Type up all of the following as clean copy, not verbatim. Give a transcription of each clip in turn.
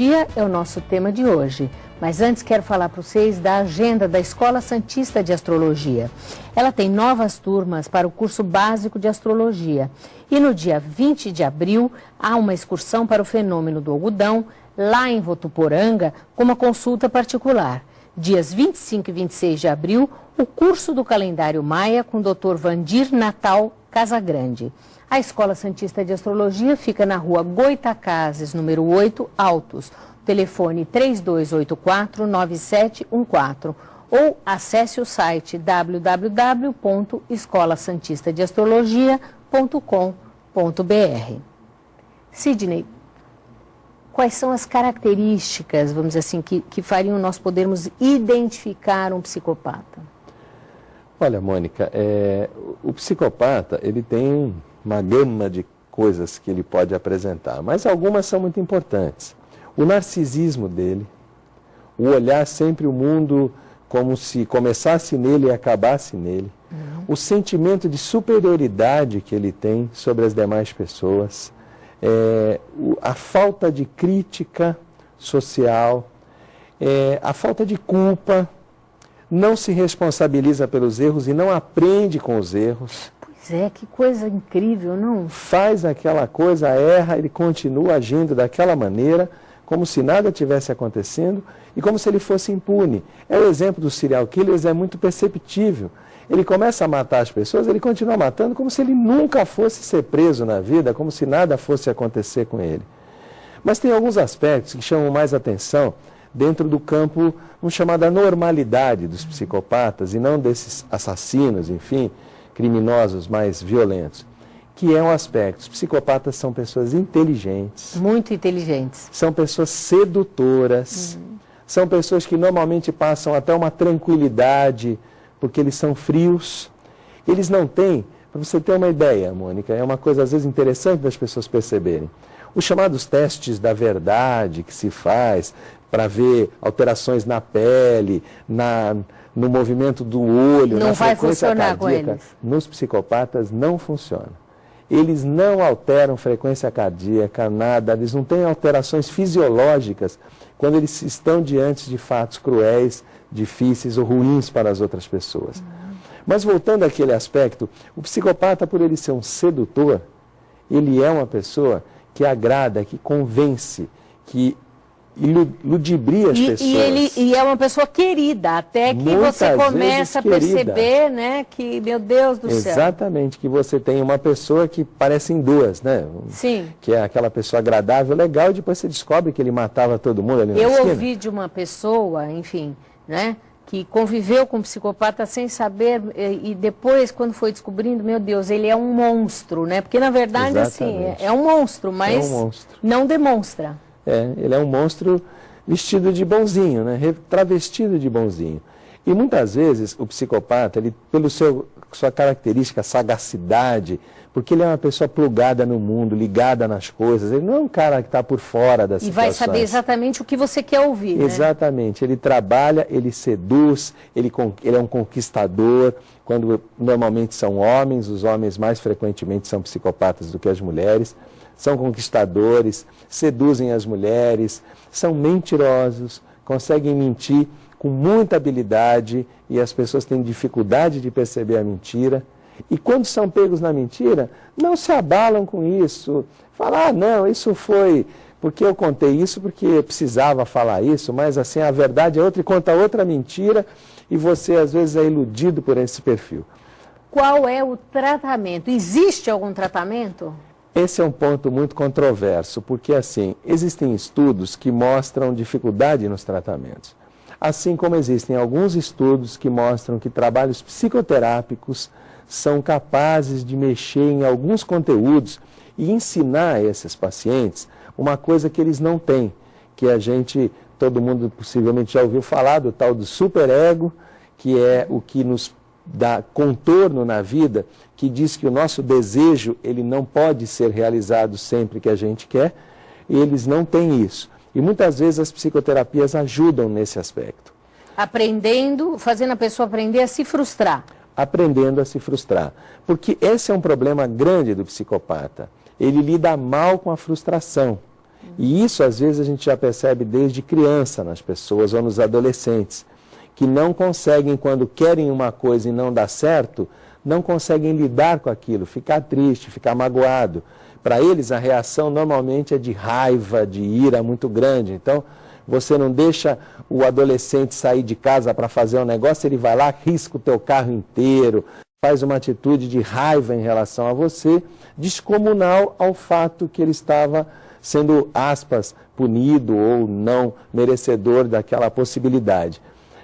Dia é o nosso tema de hoje, mas antes quero falar para vocês da agenda da Escola Santista de Astrologia. Ela tem novas turmas para o curso básico de Astrologia e no dia 20 de abril há uma excursão para o fenômeno do algodão lá em Votuporanga com uma consulta particular. Dias 25 e 26 de abril, o curso do calendário maia com o Dr. Vandir Natal Casagrande. A Escola Santista de Astrologia fica na rua Goitacazes, número 8, Altos. Telefone 3284-9714 ou acesse o site www.escolasantistadeastrologia.com.br. Sidney, quais são as características, vamos dizer assim, que fariam nós podermos identificar um psicopata? Olha, Mônica, o psicopata, ele tem uma gama de coisas que ele pode apresentar, mas algumas são muito importantes. O narcisismo dele, o olhar sempre o mundo como se começasse nele e acabasse nele, o sentimento de superioridade que ele tem sobre as demais pessoas, a falta de crítica social, a falta de culpa, não se responsabiliza pelos erros e não aprende com os erros. Que coisa incrível, não? Faz aquela coisa, erra, ele continua agindo daquela maneira, como se nada tivesse acontecendo e como se ele fosse impune. O exemplo dos serial killers é muito perceptível. Ele começa a matar as pessoas, ele continua matando como se ele nunca fosse ser preso na vida, como se nada fosse acontecer com ele. Mas tem alguns aspectos que chamam mais atenção dentro do campo, vamos chamar da normalidade dos psicopatas e não desses assassinos, enfim, criminosos mais violentos, que é um aspecto. Os psicopatas são pessoas inteligentes. Muito inteligentes. São pessoas sedutoras. São pessoas que normalmente passam até uma tranquilidade, porque eles são frios. Eles não têm, para você ter uma ideia, Mônica, é uma coisa às vezes interessante das pessoas perceberem. Os chamados testes da verdade que se faz para ver alterações na pele, no movimento do olho, não na vai frequência funcionar cardíaca, com eles. Nos psicopatas não funciona. Eles não alteram frequência cardíaca, nada, eles não têm alterações fisiológicas quando eles estão diante de fatos cruéis, difíceis ou ruins para as outras pessoas. Mas voltando àquele aspecto, o psicopata, por ele ser um sedutor, ele é uma pessoa que agrada, que convence, que ludibria as pessoas. E é uma pessoa querida, até que muitas você começa a perceber, querida, né, que, meu Deus do céu. Exatamente, que você tem uma pessoa que parecem duas, né? Sim. Que é aquela pessoa agradável, legal, e depois você descobre que ele matava todo mundo ali na esquina. Eu ouvi de uma pessoa, enfim, né, que conviveu com um psicopata sem saber, e depois, quando foi descobrindo, meu Deus, ele é um monstro, né? Porque, na verdade, Exatamente. assim, é um monstro, mas não demonstra. Ele é um monstro vestido de bonzinho, né? Travestido de bonzinho. E muitas vezes o psicopata, ele, pela sua característica, sagacidade, porque ele é uma pessoa plugada no mundo, ligada nas coisas, ele não é um cara que está por fora das situações. E vai saber exatamente o que você quer ouvir, Exatamente. Ele trabalha, ele seduz, ele é um conquistador, quando normalmente são homens, os homens mais frequentemente são psicopatas do que as mulheres, são conquistadores, seduzem as mulheres, são mentirosos, conseguem mentir com muita habilidade e as pessoas têm dificuldade de perceber a mentira. E quando são pegos na mentira, não se abalam com isso. Falam, não, isso foi porque eu contei isso, porque eu precisava falar isso, mas assim, a verdade é outra e conta outra mentira e você às vezes é iludido por esse perfil. Qual é o tratamento? Existe algum tratamento? Esse é um ponto muito controverso, porque assim, existem estudos que mostram dificuldade nos tratamentos. Assim como existem alguns estudos que mostram que trabalhos psicoterápicos são capazes de mexer em alguns conteúdos e ensinar a esses pacientes uma coisa que eles não têm, que todo mundo possivelmente já ouviu falar do tal do superego, que é o que nos dá contorno na vida, que diz que o nosso desejo ele não pode ser realizado sempre que a gente quer, e eles não têm isso. E muitas vezes as psicoterapias ajudam nesse aspecto. Fazendo a pessoa aprender a se frustrar. Aprendendo a se frustrar. Porque esse é um problema grande do psicopata. Ele lida mal com a frustração. E isso, às vezes, a gente já percebe desde criança nas pessoas ou nos adolescentes, que não conseguem, quando querem uma coisa e não dá certo, não conseguem lidar com aquilo, ficar triste, ficar magoado. Para eles, a reação normalmente é de raiva, de ira muito grande. Então, você não deixa o adolescente sair de casa para fazer um negócio, ele vai lá, risca o teu carro inteiro, faz uma atitude de raiva em relação a você, descomunal ao fato que ele estava sendo, aspas, punido ou não merecedor daquela possibilidade.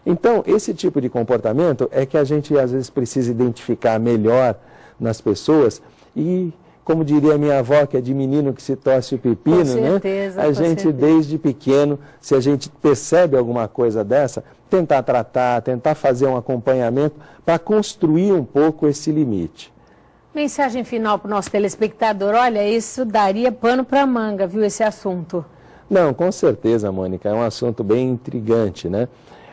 Então, esse tipo de comportamento é que a gente, às vezes, precisa identificar melhor nas pessoas e, como diria minha avó, que é de menino que se torce o pepino, com certeza, né? A gente, desde pequeno, se a gente percebe alguma coisa dessa, tentar tratar, tentar fazer um acompanhamento para construir um pouco esse limite. Mensagem final para o nosso telespectador. Olha, isso daria pano para manga, viu, esse assunto? Não, com certeza, Mônica, é um assunto bem intrigante, né?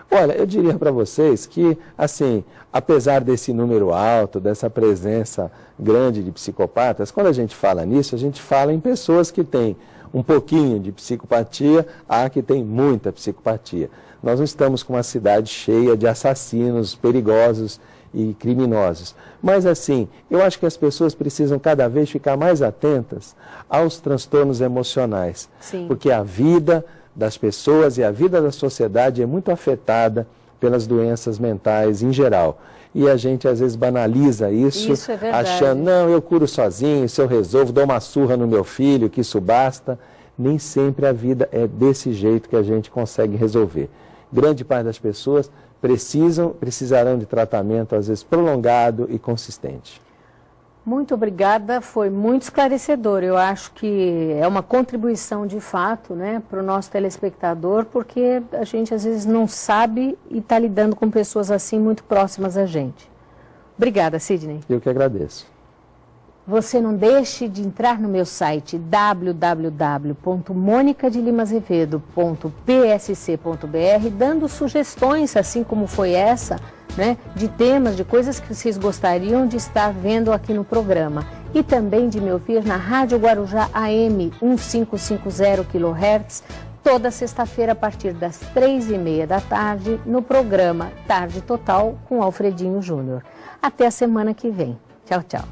Olha, eu diria para vocês que, assim, apesar desse número alto, dessa presença grande de psicopatas, quando a gente fala nisso, a gente fala em pessoas que têm um pouquinho de psicopatia, há que tem muita psicopatia. Nós não estamos com uma cidade cheia de assassinos perigosos e criminosos. Mas, assim, eu acho que as pessoas precisam cada vez ficar mais atentas aos transtornos emocionais. Sim. Porque a vida das pessoas e a vida da sociedade é muito afetada pelas doenças mentais em geral. E a gente às vezes banaliza isso é verdade. Achando, não, eu curo sozinho, se eu resolvo, dou uma surra no meu filho, que isso basta. Nem sempre a vida é desse jeito que a gente consegue resolver. Grande parte das pessoas precisarão de tratamento, às vezes prolongado e consistente. Muito obrigada, foi muito esclarecedor. Eu acho que é uma contribuição de fato, né, para o nosso telespectador, porque a gente às vezes não sabe e está lidando com pessoas assim muito próximas a gente. Obrigada, Sidney. Eu que agradeço. Você não deixe de entrar no meu site www.monicadelimazevedo.psc.br dando sugestões, assim como foi essa, né, de temas, de coisas que vocês gostariam de estar vendo aqui no programa. E também de me ouvir na Rádio Guarujá AM 1550 kHz, toda sexta-feira a partir das 3h30 da tarde, no programa Tarde Total com Alfredinho Júnior. Até a semana que vem. Tchau, tchau.